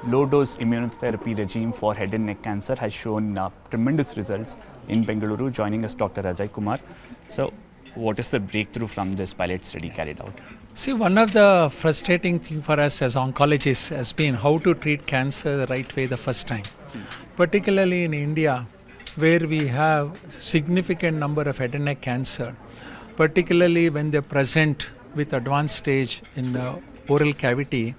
low-dose immunotherapy regime for head and neck cancer has shown tremendous results in Bengaluru. Joining us, Dr. Ajay Kumar. So, what is the breakthrough from this pilot study carried out? See, one of the frustrating things for us as oncologists has been how to treat cancer the right way the first time. Particularly in India, where we have significant number of head and neck cancer, particularly when they're present with advanced stage in the oral cavity,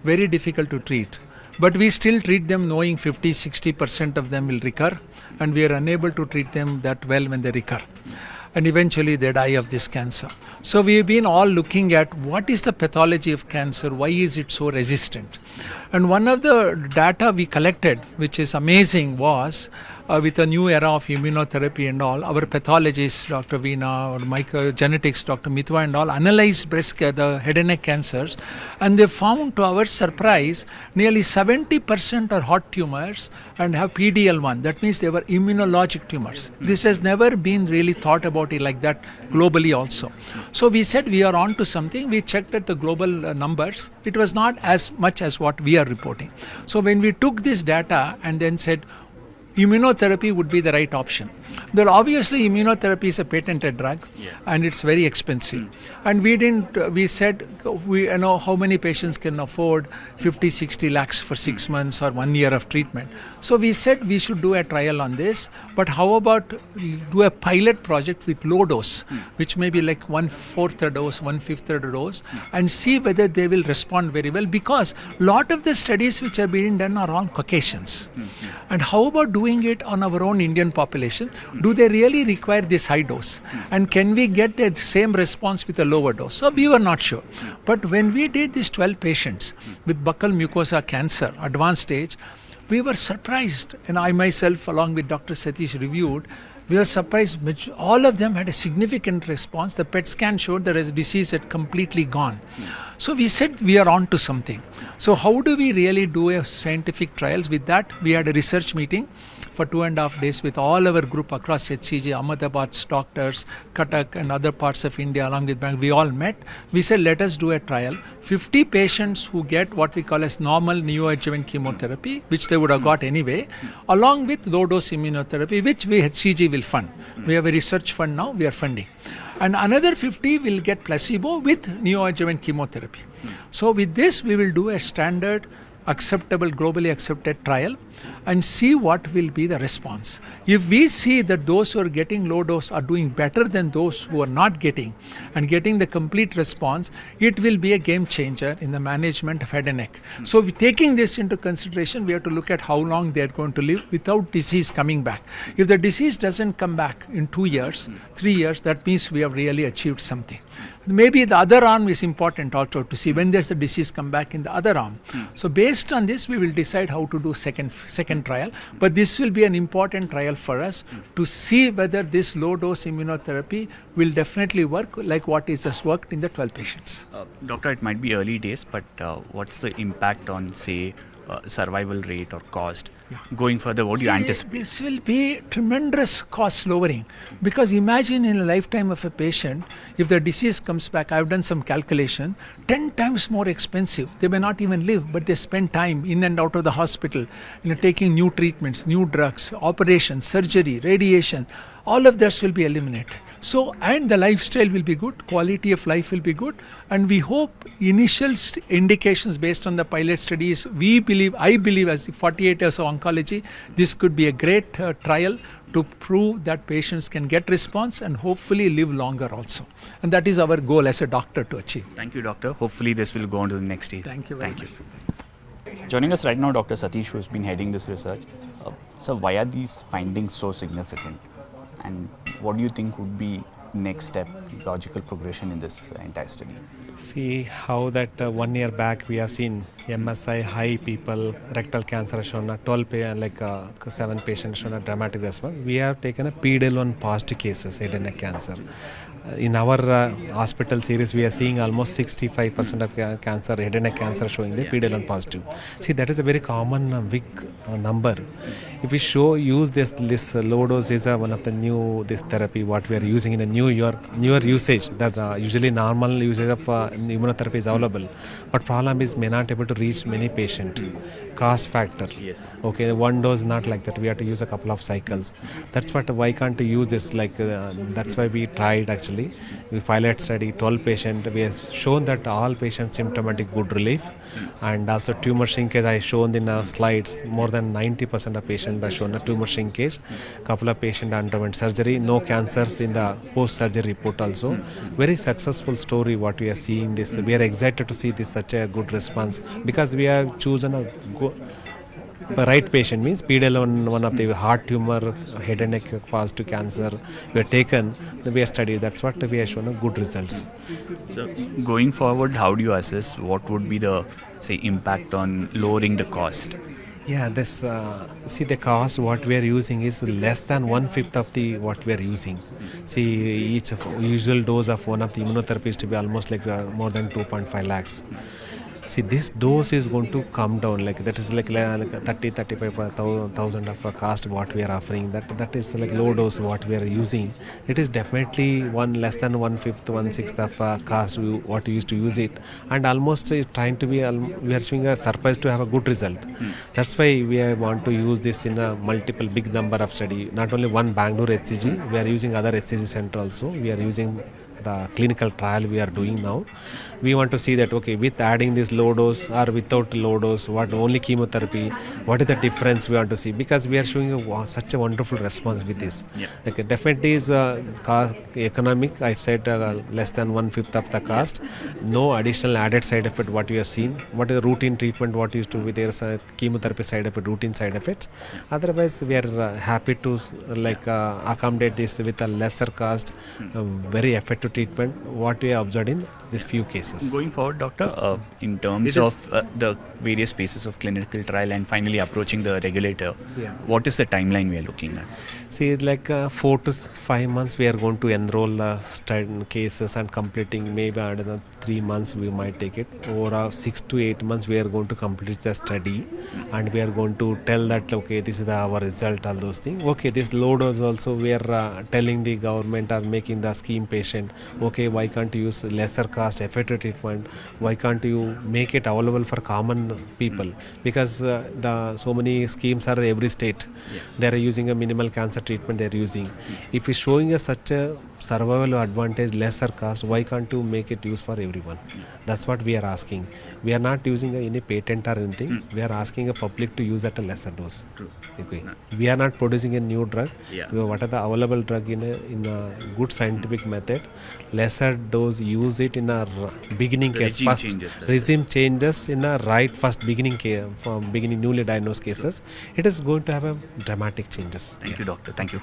very difficult to treat. But we still treat them knowing 50-60% of them will recur, and we are unable to treat them that well when they recur. And eventually they die of this cancer. So we've been all looking at what is the pathology of cancer, why is it so resistant? And one of the data we collected, which is amazing, was with a new era of immunotherapy and all, our pathologists, Dr. Veena, or microgenetics, Dr. Mitwa and all, analyzed the head and neck cancers, and they found, to our surprise, nearly 70% are hot tumors and have PDL1. That means they were immunologic tumors. This has never been really thought about it like that globally also. So we said we are on to something. We checked at the global numbers. It was not as much as what we are reporting. So when we took this data and then said, immunotherapy would be the right option. Though obviously immunotherapy is a patented drug and it's very expensive. And we said, we know how many patients can afford 50-60 lakhs for 6 months or 1 year of treatment. So we said we should do a trial on this, but how about do a pilot project with low dose, which may be like 1/4 a dose, 1/5 a dose, and see whether they will respond very well, because a lot of the studies which are being done are on Caucasians. And how about doing it on our own Indian population? Do they really require this high dose? And can we get the same response with a lower dose? So we were not sure. But when we did these 12 patients with buccal mucosa cancer, advanced stage, we were surprised. And I myself, along with Dr. Satish, reviewed. We were surprised. All of them had a significant response. The PET scan showed that the disease had completely gone. So we said we are on to something. So how do we really do a scientific trials? With that, we had a research meeting for 2.5 days with all our group across HCG, Ahmedabad's doctors, Cuttack and other parts of India along with Bangalore. We all met. We said, let us do a trial. 50 patients who get what we call as normal neoadjuvant chemotherapy, which they would have got anyway, along with low-dose immunotherapy, which we HCG will fund. We have a research fund now, we are funding. And another 50 will get placebo with neoadjuvant chemotherapy. So with this, we will do a standard, acceptable, globally accepted trial and see what will be the response. If we see that those who are getting low dose are doing better than those who are not getting and getting the complete response, it will be a game changer in the management of head and neck. So taking this into consideration, we have to look at how long they are going to live without disease coming back. If the disease doesn't come back in 2 years, 3 years, that means we have really achieved something. Maybe the other arm is important also to see when does the disease come back in the other arm. So based on this, we will decide how to do second trial. But this will be an important trial for us to see whether this low-dose immunotherapy will definitely work like what is just worked in the 12 patients. Doctor, it might be early days, but what's the impact on, say, survival rate or cost? Going further, what do you anticipate? This will be tremendous cost lowering, because imagine in a lifetime of a patient, if the disease comes back, I've done some calculation, 10 times more expensive. They may not even live, but they spend time in and out of the hospital, taking new treatments, new drugs, operations, surgery, radiation. All of this will be eliminated. So, and the lifestyle will be good, quality of life will be good, and we hope initial indications based on the pilot studies, I believe as 48 years of oncology, this could be a great trial to prove that patients can get response and hopefully live longer also. And that is our goal as a doctor to achieve. Thank you, doctor. Hopefully this will go on to the next stage. Thank you very much. Joining us right now, Dr. Satish, who's been heading this research. So why are these findings so significant? And what do you think would be next step, logical progression in this entire study? See how that 1 year back we have seen MSI high people, rectal cancer has shown a 7 patients shown a dramatic response. We have taken a PDL1 positive cases, head and neck cancer. In our hospital series, we are seeing almost 65% of cancer, head and neck cancer showing the PD-L1 positive. See, that is a very common big number. If we use this low dose is one of the new this therapy what we are using in a newer usage. That usually normal usage of immunotherapy is available, but problem is may not able to reach many patient. Cost factor. Yes. Okay, one dose not like that. We have to use a couple of cycles. That's what why can't we use this like that's why we tried actually. We pilot study 12 patient. We have shown that all patients symptomatic good relief, and also tumor shrinkage. I shown in slides more than 90% of patients are shown a tumor shrinkage. Couple of patients underwent surgery. No cancers in the post surgery report also. Very successful story. What we are seeing this. We are excited to see this such a good response because we have chosen a the right patient means PD-L1 one of the heart tumor, head and neck positive cancer we have taken, we have studied. That's what we have shown good results. So going forward, how do you assess what would be the say impact on lowering the cost? Yeah, this see the cost what we are using is less than 1/5 of the what we are using. See, each usual dose of one of the immunotherapy is to be almost like more than 2.5 lakhs. See, this dose is going to come down like that is like 35,000 of a cost what we are offering. That is like low dose what we are using. It is definitely less than 1/5, 1/6 of cost what we used to use it, and almost trying to be we are showing a surprise to have a good result. That's why we want to use this in a multiple big number of study. Not only one Bangalore HCG, we are using other HCG center also. We are using the clinical trial we are doing now. We want to see that okay, with adding this low dose or without low dose, what only chemotherapy, what is the difference we want to see, because we are showing such a wonderful response with this. Yeah. Like definitely is cost economic. I said less than 1/5 of the cost. No additional added side effect what we have seen. What is the routine treatment what used to be there is a chemotherapy side effect, routine side effects. Otherwise we are happy to accommodate this with a lesser cost, very effective treatment what we have observed in these few cases. Going forward, doctor, in terms of the various phases of clinical trial and finally approaching the regulator, what is the timeline we are looking at? See, like 4 to 5 months we are going to enroll cases and completing maybe another 3 months we might take it. Over 6 to 8 months we are going to complete the study, and we are going to tell that okay, this is our result, all those things. Okay, this low dose also we are telling the government or making the scheme patient, okay, why can't you use lesser cost effective treatment? Why can't you make it available for common people? Because the so many schemes are every state. They are using a minimal cancer treatment they are using. If it's showing us such a survival advantage, lesser cost, why can't you make it use for everyone? That's what we are asking. We are not using any patent or anything. We are asking a public to use at a lesser dose. Okay. We are not producing a new drug. What are the available drug in a good scientific method? Lesser dose, use it in a beginning case first. Regime changes in a right first beginning case, from beginning newly diagnosed cases. It is going to have a dramatic changes. Thank you, doctor. Thank you.